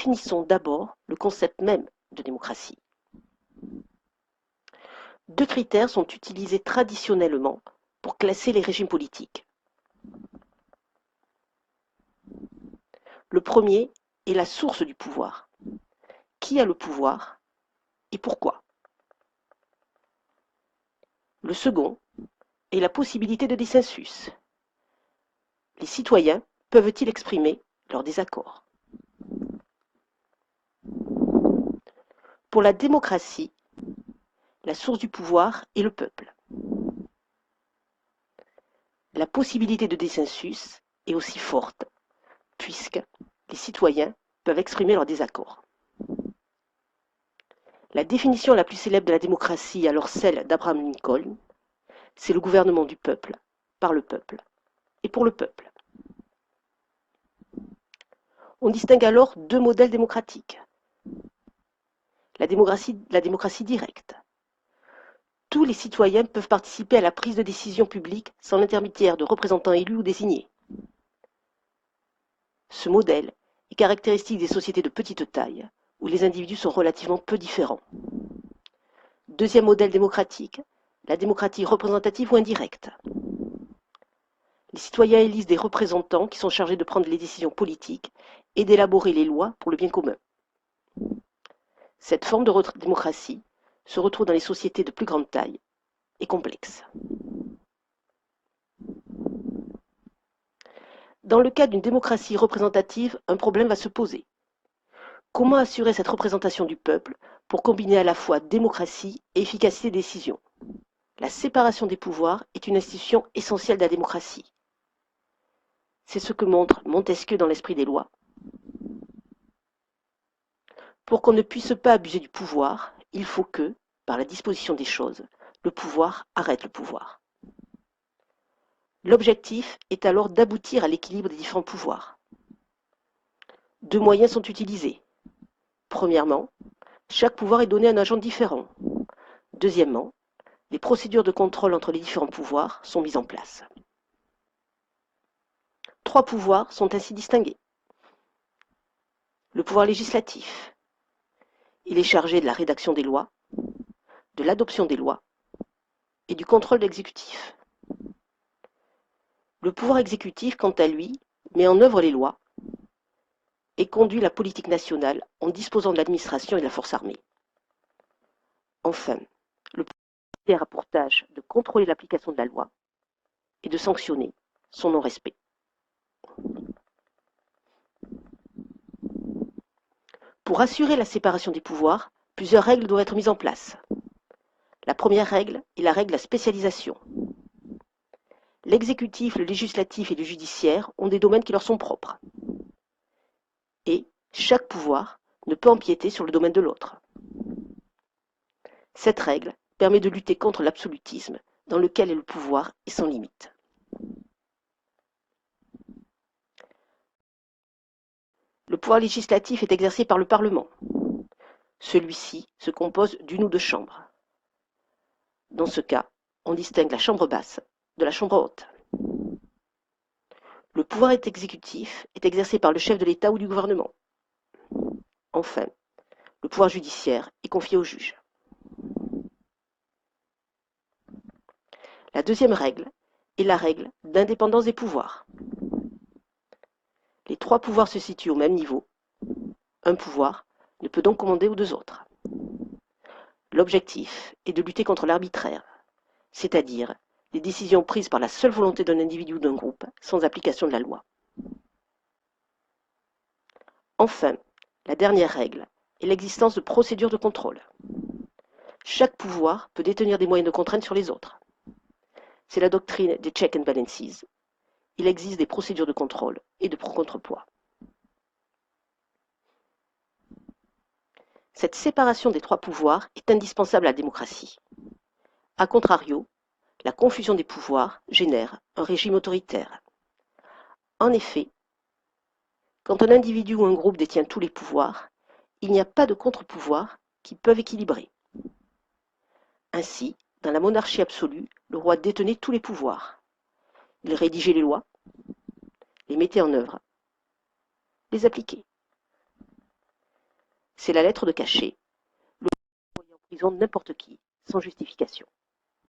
définissons d'abord le concept même de démocratie. Deux critères sont utilisés traditionnellement pour classer les régimes politiques. Le premier est la source du pouvoir. Qui a le pouvoir et pourquoi? Le second est la possibilité de dissensus. Les citoyens peuvent-ils exprimer leur désaccord? Pour la démocratie, la source du pouvoir est le peuple. La possibilité de dissensus est aussi forte, puisque les citoyens peuvent exprimer leur désaccord. La définition la plus célèbre de la démocratie, alors celle d'Abraham Lincoln, c'est le gouvernement du peuple, par le peuple et pour le peuple. On distingue alors deux modèles démocratiques. La démocratie directe. Tous les citoyens peuvent participer à la prise de décision publique sans l'intermédiaire de représentants élus ou désignés. Ce modèle est caractéristique des sociétés de petite taille, où les individus sont relativement peu différents. Deuxième modèle démocratique, la démocratie représentative ou indirecte. Les citoyens élisent des représentants qui sont chargés de prendre les décisions politiques et d'élaborer les lois pour le bien commun. Cette forme de démocratie se retrouve dans les sociétés de plus grande taille et complexes. Dans le cas d'une démocratie représentative, un problème va se poser. Comment assurer cette représentation du peuple pour combiner à la fois démocratie et efficacité des décisions? La séparation des pouvoirs est une institution essentielle de la démocratie. C'est ce que montre Montesquieu dans l'Esprit des lois. Pour qu'on ne puisse pas abuser du pouvoir, il faut que, par la disposition des choses, le pouvoir arrête le pouvoir. L'objectif est alors d'aboutir à l'équilibre des différents pouvoirs. Deux moyens sont utilisés. Premièrement, chaque pouvoir est donné à un agent différent. Deuxièmement, des procédures de contrôle entre les différents pouvoirs sont mises en place. Trois pouvoirs sont ainsi distingués. Le pouvoir législatif. Il est chargé de la rédaction des lois, de l'adoption des lois et du contrôle de l'exécutif. Le pouvoir exécutif, quant à lui, met en œuvre les lois et conduit la politique nationale en disposant de l'administration et de la force armée. Enfin, le pouvoir a pour tâche de contrôler l'application de la loi et de sanctionner son non-respect. Pour assurer la séparation des pouvoirs, plusieurs règles doivent être mises en place. La première règle est la règle de la spécialisation. L'exécutif, le législatif et le judiciaire ont des domaines qui leur sont propres. Et chaque pouvoir ne peut empiéter sur le domaine de l'autre. Cette règle permet de lutter contre l'absolutisme dans lequel le pouvoir est sans limite. Le pouvoir législatif est exercé par le Parlement. Celui-ci se compose d'une ou deux chambres. Dans ce cas, on distingue la chambre basse de la chambre haute. Le pouvoir exécutif est exercé par le chef de l'État ou du gouvernement. Enfin, le pouvoir judiciaire est confié au juge. La deuxième règle est la règle d'indépendance des pouvoirs. Les trois pouvoirs se situent au même niveau. Un pouvoir ne peut donc commander aux deux autres. L'objectif est de lutter contre l'arbitraire, c'est-à-dire les décisions prises par la seule volonté d'un individu ou d'un groupe sans application de la loi. Enfin, la dernière règle est l'existence de procédures de contrôle. Chaque pouvoir peut détenir des moyens de contrainte sur les autres. C'est la doctrine des checks and balances. Il existe des procédures de contrôle et de contrepoids. Cette séparation des trois pouvoirs est indispensable à la démocratie. A contrario, la confusion des pouvoirs génère un régime autoritaire. En effet, quand un individu ou un groupe détient tous les pouvoirs, il n'y a pas de contre-pouvoirs qui peuvent équilibrer. Ainsi, dans la monarchie absolue, le roi détenait tous les pouvoirs. Il rédigeait les lois, les mettait en œuvre, les appliquait. c'est la lettre de cachet. Le envoyer en prison n'importe qui, sans justification.